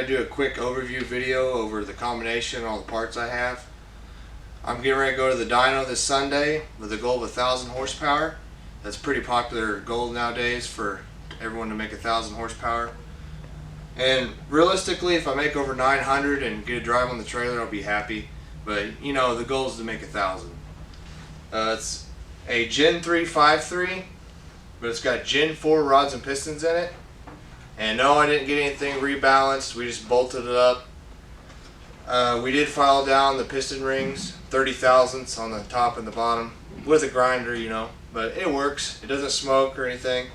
I do a quick overview video over the combination and all the parts I have. I'm getting ready to go to the dyno this Sunday with a goal of 1,000 horsepower. That's a pretty popular goal nowadays for everyone to make 1,000 horsepower. And realistically, if I make over 900 and get a drive on the trailer, I'll be happy. But you know, the goal is to make 1,000. It's a Gen 3 5.3, but it's got Gen 4 rods and pistons in it. And no, I didn't get anything rebalanced. We just bolted it up. We did file down the piston rings, 30 thousandths on the top and the bottom with a grinder, you know, but it works. It doesn't smoke or anything.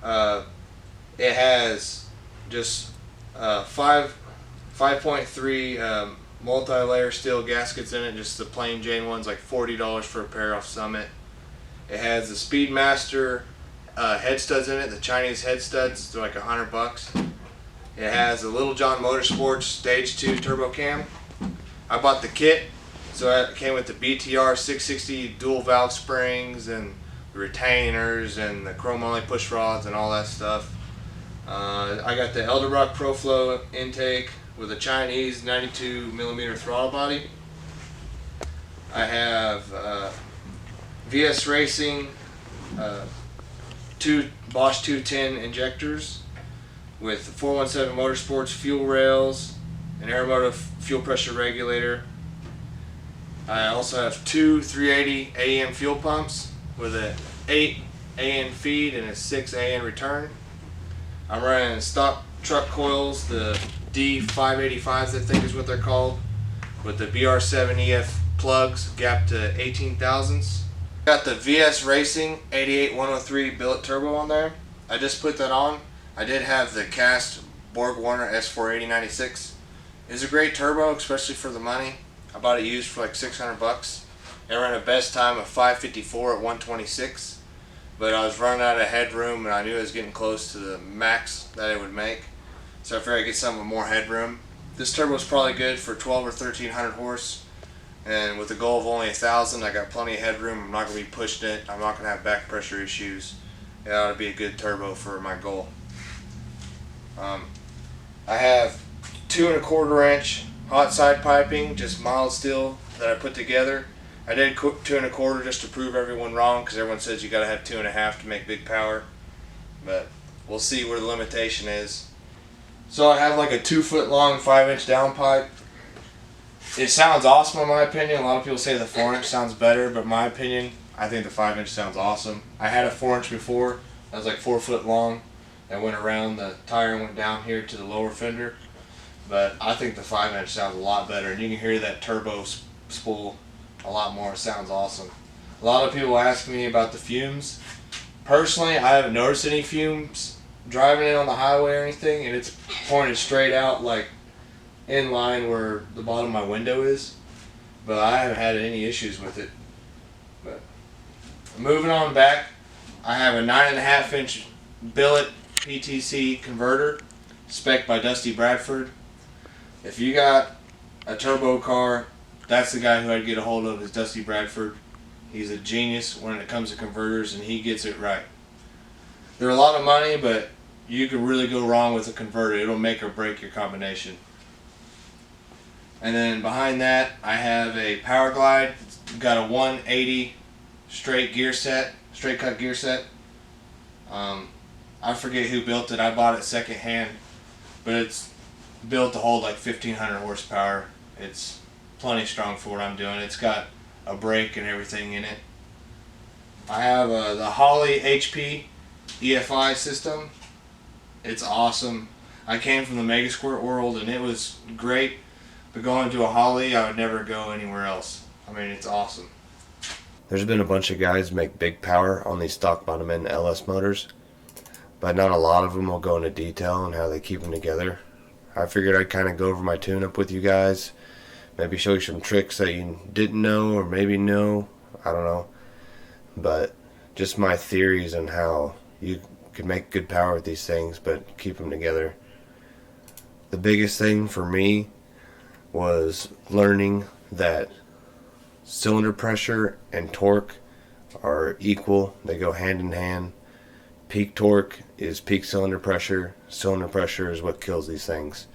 It has just 5.3 multi-layer steel gaskets in it, just the plain Jane ones, like $40 for a pair off Summit. It has the Speedmaster head studs in it, the Chinese head studs. They're like $100. It has a Little John Motorsports Stage 2 turbo cam. I bought the kit, so it came with the BTR 660 dual valve springs and the retainers and the chrome only push rods and all that stuff. I got the Elderbrock ProFlow intake with a Chinese 92mm throttle body. I have VS Racing two Bosch 210 injectors with 417 Motorsports fuel rails, an Aeromotive fuel pressure regulator. I also have two 380 AN fuel pumps with an 8 AN feed and a 6 AN return. I'm running stock truck coils, the D585s I think is what they're called, with the BR7EF plugs gapped to 18 thousandths. Got the VS Racing 88103 billet turbo on there. I just put that on. I did have the cast Borg Warner S48096. It's a great turbo, especially for the money. I bought it used for like 600 bucks. It ran a best time of 554 at 126, but I was running out of headroom and I knew I was getting close to the max that it would make, so I figured I'd get some with more headroom. This turbo is probably good for 12 or 1300 horse, and with a goal of only 1,000, I got plenty of headroom. I'm not going to be pushing it. I'm not going to have back pressure issues. It ought to be a good turbo for my goal. I have 2 1/4 inch hot side piping, just mild steel that I put together. I did 2 1/4 just to prove everyone wrong, because everyone says you got to have 2.5 to make big power, but we'll see where the limitation is. So I have like a 2 foot long 5 inch downpipe. It sounds awesome in my opinion. A lot of people say the 4 inch sounds better, but in my opinion, I think the 5 inch sounds awesome. I had a 4 inch before that was like 4 foot long that went around the tire and went down here to the lower fender, but I think the 5 inch sounds a lot better, and you can hear that turbo spool a lot more. It sounds awesome. A lot of people ask me about the fumes. Personally, I haven't noticed any fumes driving it on the highway or anything, and it's pointed straight out like in line where the bottom of my window is, but I haven't had any issues with it. But moving on back, I have a 9.5 inch billet PTC converter, spec by Dusty Bradford. If you got a turbo car, that's the guy who I'd get a hold of, is Dusty Bradford. He's a genius when it comes to converters, and he gets it right. They're a lot of money, but you can really go wrong with a converter. It'll make or break your combination. And then behind that, I have a Power Glide. It's got a 180 straight gear set, straight cut gear set. I forget who built it. I bought it second hand, but it's built to hold like 1,500 horsepower. It's plenty strong for what I'm doing. It's got a brake and everything in it. I have the Holley HP EFI system. It's awesome. I came from the Mega Squirt world and it was great, but going to a Holley, I would never go anywhere else. I mean, it's awesome. There's been a bunch of guys make big power on these stock bottom end LS motors, but not a lot of them will go into detail on how they keep them together. I figured I'd kind of go over my tune-up with you guys, maybe show you some tricks that you didn't know or maybe know, I don't know, but just my theories on how you can make good power with these things but keep them together. The biggest thing for me was learning that cylinder pressure and torque are equal. They go hand in hand. Peak torque is peak cylinder pressure. Cylinder pressure is what kills these things.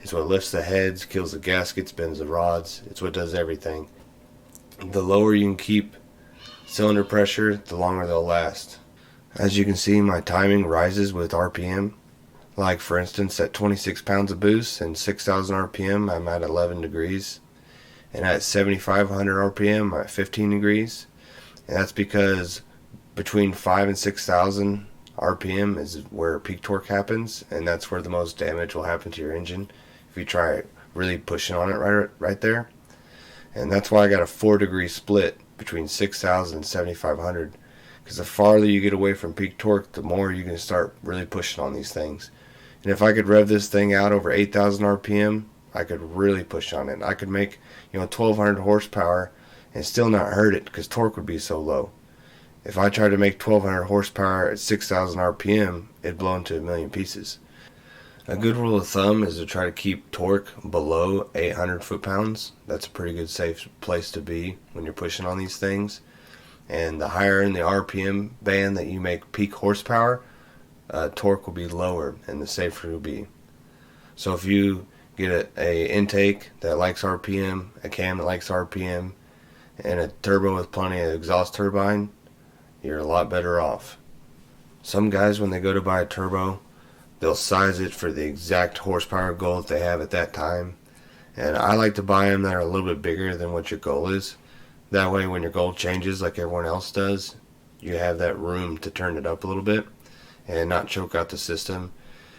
It's what lifts the heads, kills the gaskets, bends the rods. It's what does everything. The lower you can keep cylinder pressure, the longer they'll last. As you can see, my timing rises with RPM. Like for instance, at 26 pounds of boost and 6,000 RPM, I'm at 11 degrees. And at 7,500 RPM, I'm at 15 degrees. And that's because between 5 and 6,000 RPM is where peak torque happens, and that's where the most damage will happen to your engine if you try really pushing on it right there. And that's why I got a 4-degree split between 6,000 and 7,500, because the farther you get away from peak torque, the more you can start really pushing on these things. And if I could rev this thing out over 8,000 RPM, I could really push on it. I could make 1,200 horsepower and still not hurt it because torque would be so low. If I tried to make 1,200 horsepower at 6,000 RPM, it'd blow into a million pieces. A good rule of thumb is to try to keep torque below 800 foot-pounds. That's a pretty good safe place to be when you're pushing on these things. And the higher in the RPM band that you make peak horsepower, torque will be lower and the safer it will be. So if you get a intake that likes RPM, a cam that likes RPM, and a turbo with plenty of exhaust turbine, you're a lot better off. Some guys, when they go to buy a turbo, they'll size it for the exact horsepower goal that they have at that time. And I like to buy them that are a little bit bigger than what your goal is. That way when your goal changes like everyone else does, you have that room to turn it up a little bit and not choke out the system.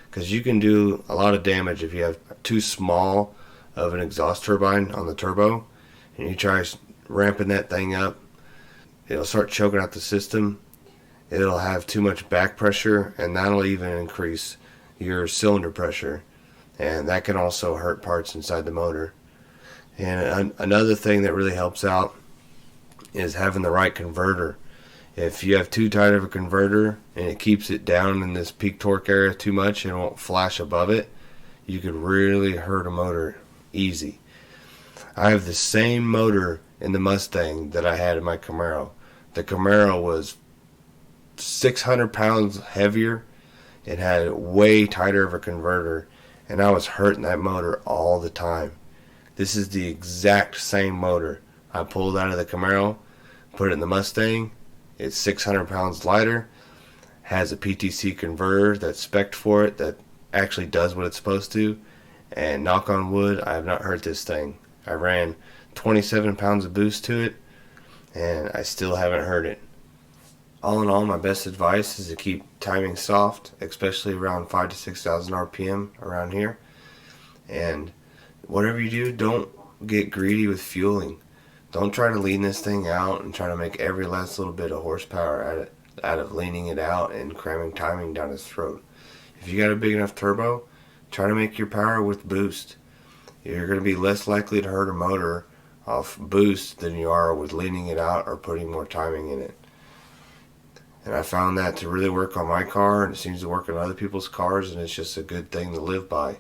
Because you can do a lot of damage if you have too small of an exhaust turbine on the turbo and you try ramping that thing up. It'll start choking out the system. It'll have too much back pressure, and that'll even increase your cylinder pressure, and that can also hurt parts inside the motor. And another thing that really helps out is having the right converter. If you have too tight of a converter and it keeps it down in this peak torque area too much and won't flash above it, you could really hurt a motor easy. I have the same motor in the Mustang that I had in my Camaro. The Camaro was 600 pounds heavier. It had way tighter of a converter, and I was hurting that motor all the time. This is the exact same motor I pulled out of the Camaro, put it in the Mustang. It's 600 pounds lighter, has a PTC converter that's spec'd for it that actually does what it's supposed to, and knock on wood, I have not hurt this thing. I ran 27 pounds of boost to it, and I still haven't hurt it. All in all, my best advice is to keep timing soft, especially around 5,000 to 6,000 RPM around here. And whatever you do, don't get greedy with fueling. Don't try to lean this thing out and try to make every last little bit of horsepower out of leaning it out and cramming timing down its throat. If you got a big enough turbo, try to make your power with boost. You're going to be less likely to hurt a motor off boost than you are with leaning it out or putting more timing in it. And I found that to really work on my car, and it seems to work on other people's cars, and it's just a good thing to live by.